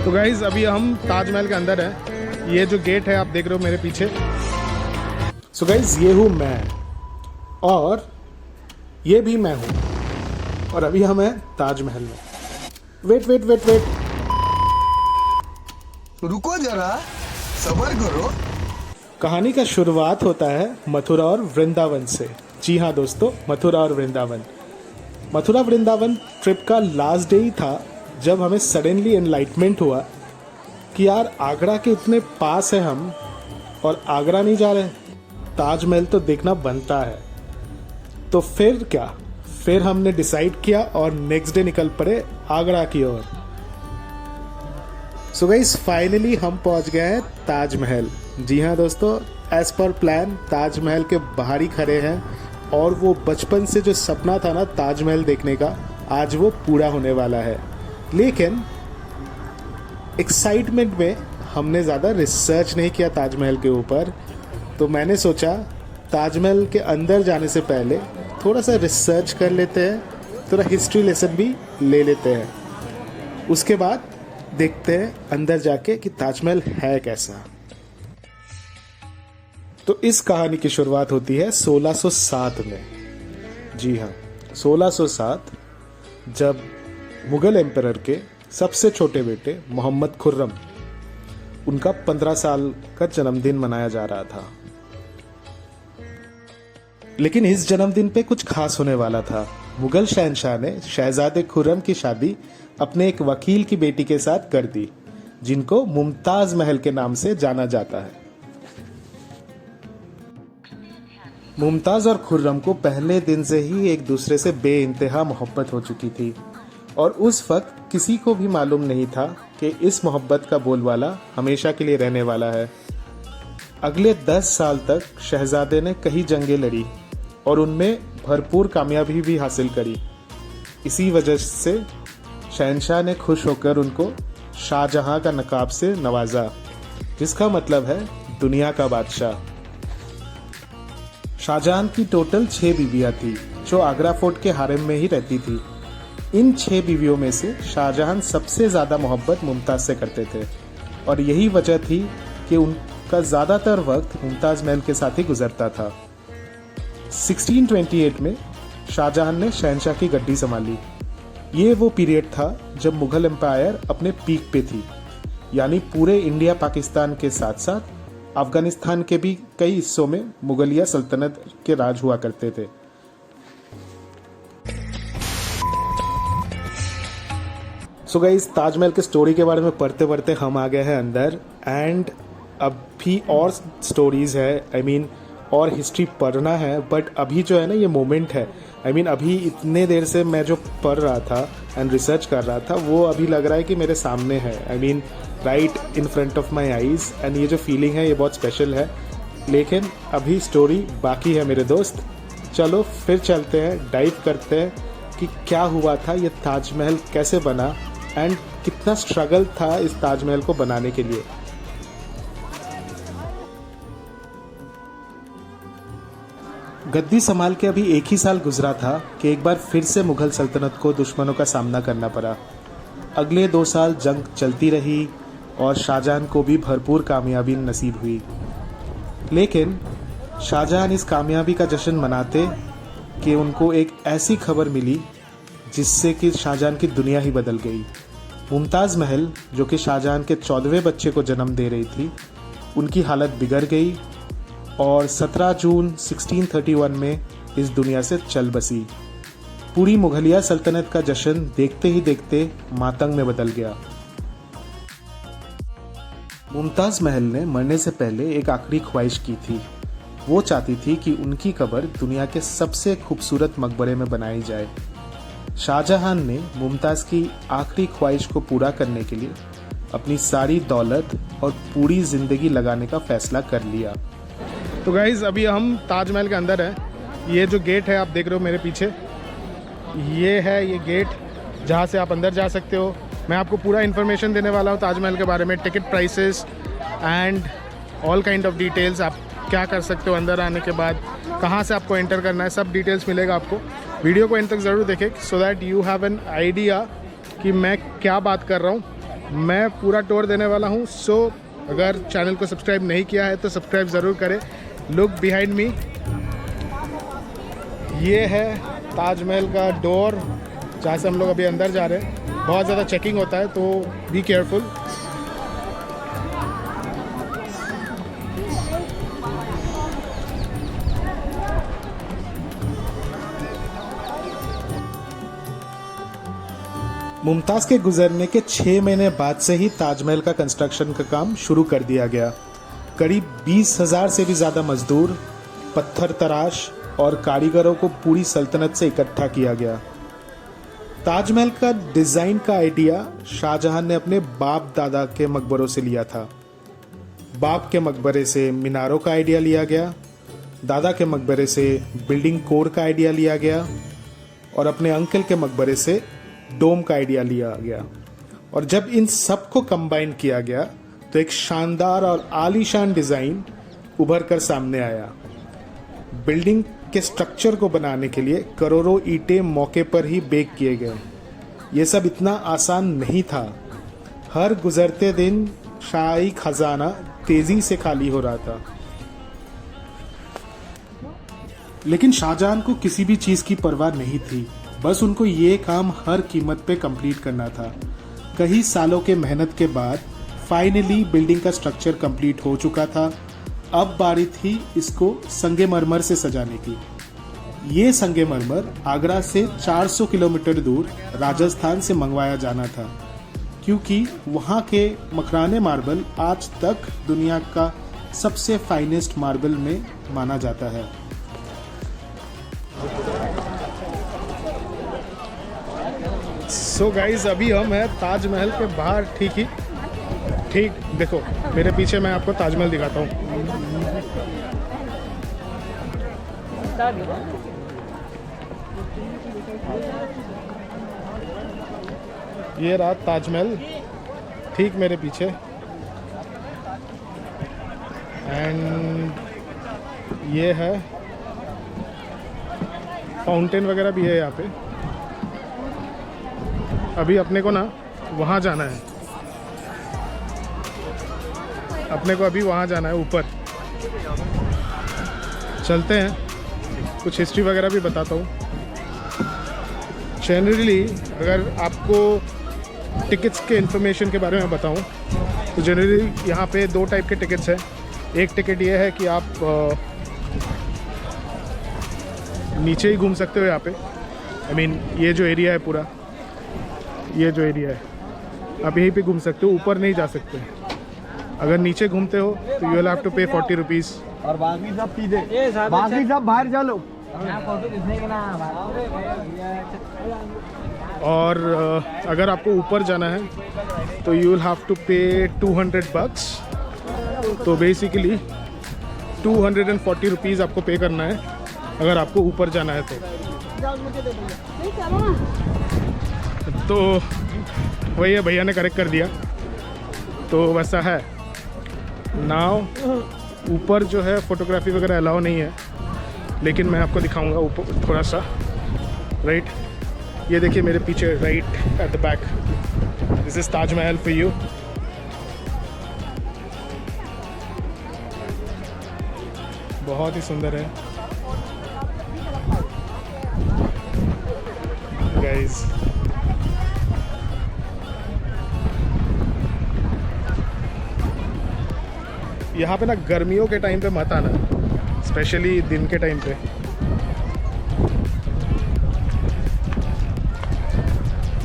तो गाइज़ अभी हम ताजमहल के अंदर हैं। ये जो गेट है आप देख रहे हो मेरे पीछे। सो गाइज़ ये हूँ मैं और ये भी मैं हूँ और अभी हम हैं ताजमहल में। वेट वेट वेट वेट, रुको जरा, सब्र करो। कहानी का शुरुआत होता है मथुरा और वृंदावन से। जी हाँ दोस्तों, मथुरा और वृंदावन। मथुरा वृंदावन ट्रिप का लास्ट डे ही था जब हमें सडनली एनलाइटमेंट हुआ कि यार आगरा के इतने पास है हम और आगरा नहीं जा रहे, ताजमहल तो देखना बनता है। तो फिर क्या, फिर हमने डिसाइड किया और नेक्स्ट डे निकल पड़े आगरा की ओर। सो गाइस फाइनली हम पहुंच गए हैं ताजमहल। जी हाँ दोस्तों, एज पर प्लान ताजमहल के बाहर ही खड़े हैं और वो बचपन से जो सपना था ना ताजमहल देखने का, आज वो पूरा होने वाला है। लेकिन एक्साइटमेंट में हमने ज़्यादा रिसर्च नहीं किया ताजमहल के ऊपर, तो मैंने सोचा ताजमहल के अंदर जाने से पहले थोड़ा सा रिसर्च कर लेते हैं, थोड़ा हिस्ट्री लेसन भी ले लेते हैं। उसके बाद देखते हैं अंदर जाके कि ताजमहल है कैसा। तो इस कहानी की शुरुआत होती है 1607 में। जी हाँ, 1607 जब मुगल एम्परर के सबसे छोटे बेटे मोहम्मद खुर्रम, उनका 15 साल का जन्मदिन मनाया जा रहा था। लेकिन इस जन्मदिन पे कुछ खास होने वाला था। मुगल शहंशाह ने शहजादे खुर्रम की शादी अपने एक वकील की बेटी के साथ कर दी, जिनको मुमताज महल के नाम से जाना जाता है। मुमताज और खुर्रम को पहले दिन से ही एक दूसरे से बेइंतहा मोहब्बत हो चुकी थी और उस वक्त किसी को भी मालूम नहीं था कि इस मोहब्बत का बोलबाला हमेशा के लिए रहने वाला है। अगले 10 साल तक शहजादे ने कई जंगें लड़ी और उनमें भरपूर कामयाबी भी हासिल करी। इसी वजह से शहंशाह ने खुश होकर उनको शाहजहां का नकाब से नवाजा, जिसका मतलब है दुनिया का बादशाह। शाहजहां की टोटल 6 बीवियां थी जो आगरा फोर्ट के हारेम में ही रहती थी। इन 6 बीवियों में से शाहजहां सबसे ज़्यादा मोहब्बत मुमताज़ से करते थे और यही वजह थी कि उनका ज़्यादातर वक्त मुमताज़ महल के साथ ही गुजरता था। 1628 में शाहजहां ने शहंशाह की गद्दी संभाली। ये वो पीरियड था जब मुगल एम्पायर अपने पीक पे थी, यानी पूरे इंडिया पाकिस्तान के साथ साथ अफगानिस्तान के भी कई हिस्सों में मुगलिया सल्तनत के राज हुआ करते थे। सो गाइस, ताजमहल के स्टोरी के बारे में पढ़ते पढ़ते हम आ गए हैं अंदर एंड अभी और स्टोरीज है, और हिस्ट्री पढ़ना है। बट अभी जो है ना ये मोमेंट है, अभी इतने देर से मैं जो पढ़ रहा था एंड रिसर्च कर रहा था वो अभी लग रहा है कि मेरे सामने है, right in front of my eyes. And ये जो फीलिंग है ये बहुत स्पेशल है। लेकिन अभी स्टोरी बाकी है मेरे दोस्त। चलो फिर चलते हैं, डाइव करते हैं कि क्या हुआ था, ये ताजमहल कैसे बना एंड कितना स्ट्रगल था इस ताजमहल को बनाने के लिए। गद्दी संभाल के अभी एक ही साल गुजरा था कि एक बार फिर से मुगल सल्तनत को दुश्मनों का सामना करना पड़ा। अगले 2 साल जंग चलती रही और शाहजहां को भी भरपूर कामयाबी नसीब हुई। लेकिन शाहजहां इस कामयाबी का जश्न मनाते कि उनको एक ऐसी खबर मिली जिससे कि शाहजहां की दुनिया ही बदल गई। मुमताज़ महल, जो कि शाहजहां के 14वें बच्चे को जन्म दे रही थी, उनकी हालत बिगड़ गई और 17 जून 1631 में इस दुनिया से चल बसी। पूरी मुगलिया सल्तनत का जश्न देखते ही देखते मातंग में बदल गया। मुमताज़ महल ने मरने से पहले एक आखिरी ख्वाहिश की थी। वो चाहती थी कि उनकी कब्र दुनिया के सबसे खूबसूरत मकबरे में बनाई जाए। शाहजहां ने मुमताज़ की आखिरी ख्वाहिश को पूरा करने के लिए अपनी सारी दौलत और पूरी ज़िंदगी लगाने का फैसला कर लिया। तो गाइज़ अभी हम ताजमहल के अंदर हैं। ये जो गेट है आप देख रहे हो मेरे पीछे, ये है ये गेट जहाँ से आप अंदर जा सकते हो। मैं आपको पूरा इन्फॉर्मेशन देने वाला हूँ ताजमहल के बारे में, ticket prices and all kind of details. आप क्या कर सकते हो अंदर आने के बाद, कहाँ से आपको एंटर करना है, सब डिटेल्स मिलेगा आपको। वीडियो को एंड तक ज़रूर देखें so that you have an idea कि मैं क्या बात कर रहा हूँ मैं पूरा टूर देने वाला हूँ। सो अगर चैनल को सब्सक्राइब नहीं किया है तो सब्सक्राइब ज़रूर करें। लुक बिहाइंड मी, ये है ताजमहल का डोर जहाँ से हम लोग अभी अंदर जा रहे हैं। बहुत ज़्यादा चेकिंग होता है तो बी केयरफुल। मुमताज़ के गुजरने के 6 महीने बाद से ही ताजमहल का कंस्ट्रक्शन का काम शुरू कर दिया गया। करीब 20,000 से भी ज़्यादा मजदूर, पत्थर तराश और कारीगरों को पूरी सल्तनत से इकट्ठा किया गया। ताजमहल का डिज़ाइन का आइडिया शाहजहां ने अपने बाप दादा के मकबरों से लिया था। बाप के मकबरे से मीनारों का आइडिया लिया गया, दादा के मकबरे से बिल्डिंग कोड का आइडिया लिया गया और अपने अंकल के मकबरे से डोम का आइडिया लिया गया। और जब इन सब को कंबाइन किया गया तो एक शानदार और आलीशान डिज़ाइन उभर कर सामने आया। बिल्डिंग के स्ट्रक्चर को बनाने के लिए करोड़ों ईंटें मौके पर ही बेक किए गए। ये सब इतना आसान नहीं था। हर गुजरते दिन शाही खजाना तेजी से खाली हो रहा था। लेकिन शाहजहां को किसी भी चीज़ की परवाह नहीं थी। बस उनको ये काम हर कीमत पे कंप्लीट करना था। कई सालों के मेहनत के बाद फाइनली बिल्डिंग का स्ट्रक्चर कंप्लीट हो चुका था। अब बारी थी इसको संगमरमर से सजाने की। ये संगमरमर आगरा से 400 किलोमीटर दूर राजस्थान से मंगवाया जाना था, क्योंकि वहाँ के मकराने मार्बल आज तक दुनिया का सबसे फाइनेस्ट मार्बल में माना जाता है। सो गाइज, अभी हम हैं ताजमहल के बाहर। ठीक देखो मेरे पीछे, मैं आपको ताजमहल दिखाता हूँ। ये रहा ताजमहल ठीक मेरे पीछे। एंड ये है फाउंटेन वगैरह भी है यहाँ पे। अभी अपने को ना वहाँ जाना है, अपने को अभी वहाँ जाना है ऊपर। चलते हैं, कुछ हिस्ट्री वगैरह भी बताता हूँ। जनरली अगर आपको टिकट्स के इन्फॉर्मेशन के बारे में बताऊँ तो जनरली यहाँ पे 2 टाइप के टिकट्स हैं। एक टिकट ये है कि आप नीचे ही घूम सकते हो यहाँ पे। आई मीन ये जो एरिया है पूरा, ये जो एरिया है आप यहीं पे घूम सकते हो, ऊपर नहीं जा सकते। अगर नीचे घूमते हो तो यू विल हैव टू पे 40 रुपीज़। और बाकी सब सीधे, बाकी सब बाहर चलो। और अगर आपको ऊपर जाना है तो यू विल हैव टू पे 200 bucks। तो बेसिकली 240 रुपीज़ आपको पे करना है अगर आपको ऊपर जाना है तो वही है, भैया ने करेक्ट कर दिया। तो वैसा है। नाउ ऊपर जो है फोटोग्राफी वगैरह अलाउ नहीं है, लेकिन मैं आपको दिखाऊंगा ऊपर थोड़ा सा। राइट, ये देखिए मेरे पीछे, right at the back, this is Taj Mahal for you. बहुत ही सुंदर है गाइस। यहाँ पे ना गर्मियों के टाइम पे मत आना, स्पेशली दिन के टाइम पे,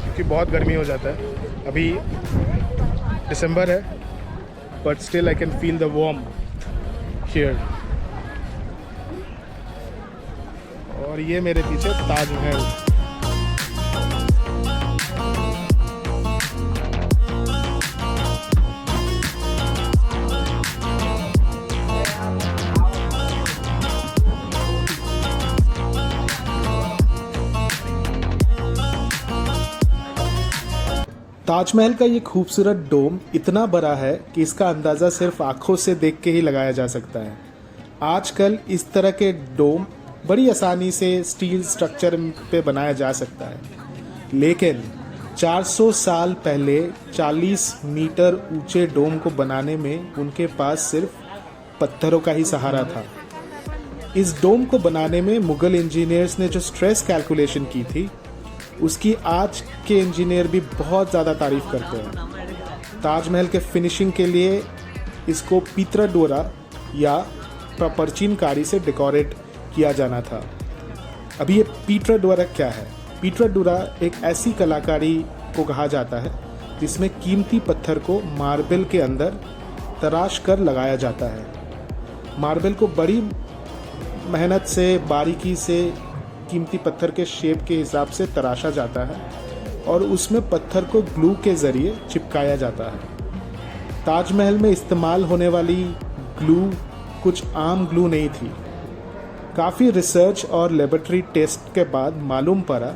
क्योंकि बहुत गर्मी हो जाता है। अभी दिसंबर है but still I can feel the warmth here. और ये मेरे पीछे ताजमहल। ताजमहल का ये खूबसूरत डोम इतना बड़ा है कि इसका अंदाज़ा सिर्फ आँखों से देख के ही लगाया जा सकता है। आजकल इस तरह के डोम बड़ी आसानी से स्टील स्ट्रक्चर पे बनाया जा सकता है, लेकिन 400 साल पहले 40 मीटर ऊंचे डोम को बनाने में उनके पास सिर्फ पत्थरों का ही सहारा था। इस डोम को बनाने में मुगल इंजीनियर्स ने जो स्ट्रेस कैलकुलेशन की थी उसकी आज के इंजीनियर भी बहुत ज़्यादा तारीफ करते हैं। ताजमहल के फिनिशिंग के लिए इसको पीतराडोरा या प्राचीनकारी से डेकोरेट किया जाना था। अभी ये पीतराडोरा क्या है? पीतराडोरा एक ऐसी कलाकारी को कहा जाता है जिसमें कीमती पत्थर को मार्बल के अंदर तराश कर लगाया जाता है। मार्बल को बड़ी मेहनत से, बारीकी से कीमती पत्थर के शेप के हिसाब से तराशा जाता है और उसमें पत्थर को ग्लू के ज़रिए चिपकाया जाता है। ताजमहल में इस्तेमाल होने वाली ग्लू कुछ आम ग्लू नहीं थी। काफ़ी रिसर्च और लेबोरेटरी टेस्ट के बाद मालूम पड़ा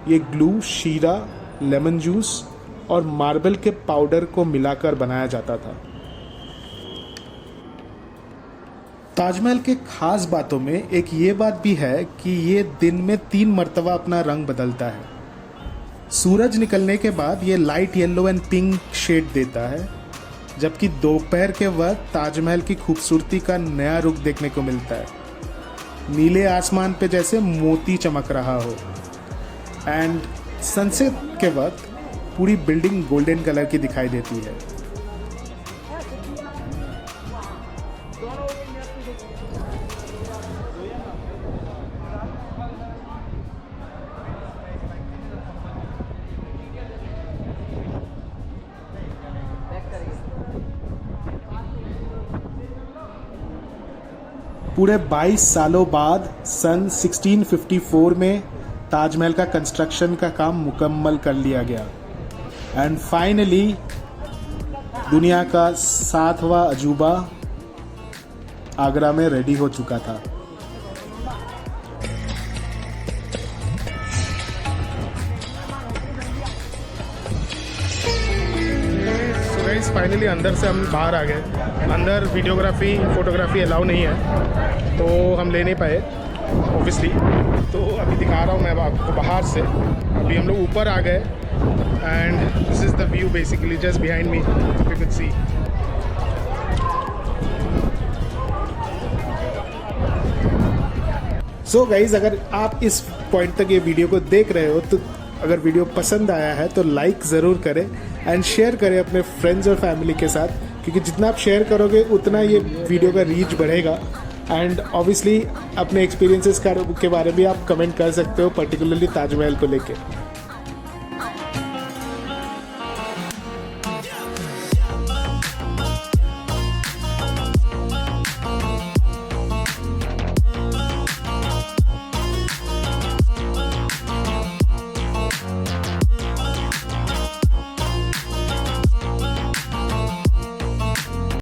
ये ग्लू शीरा, लेमन जूस और मार्बल के पाउडर को मिलाकर बनाया जाता था। ताजमहल के खास बातों में एक ये बात भी है कि ये दिन में 3 मरतबा अपना रंग बदलता है। सूरज निकलने के बाद ये light yellow and pink shade देता है, जबकि दोपहर के वक्त ताजमहल की खूबसूरती का नया रुख देखने को मिलता है। नीले आसमान पे जैसे मोती चमक रहा हो एंड सनसेट के वक्त पूरी बिल्डिंग गोल्डन कलर की दिखाई देती है। पूरे 22 सालों बाद सन 1654 में ताजमहल का कंस्ट्रक्शन का काम मुकम्मल कर लिया गया एंड फाइनली दुनिया का 7वां अजूबा आगरा में रेडी हो चुका था। फाइनली अंदर से हम बाहर आ गए। अंदर वीडियोग्राफी फोटोग्राफी अलाउ नहीं है तो हम ले नहीं पाए ऑब्वियसली। तो अभी दिखा रहा हूँ मैं आपको बाहर से। अभी हम लोग ऊपर आ गए and this is the view basically just behind me, you can see. So guys, अगर आप इस पॉइंट तक ये वीडियो को देख रहे हो तो अगर वीडियो पसंद आया है तो लाइक ज़रूर करें एंड शेयर करें अपने फ्रेंड्स और फैमिली के साथ, क्योंकि जितना आप शेयर करोगे उतना ये वीडियो का रीच बढ़ेगा। एंड ऑब्वियसली अपने एक्सपीरियंसेस के बारे में आप कमेंट कर सकते हो, पर्टिकुलरली ताजमहल को लेके।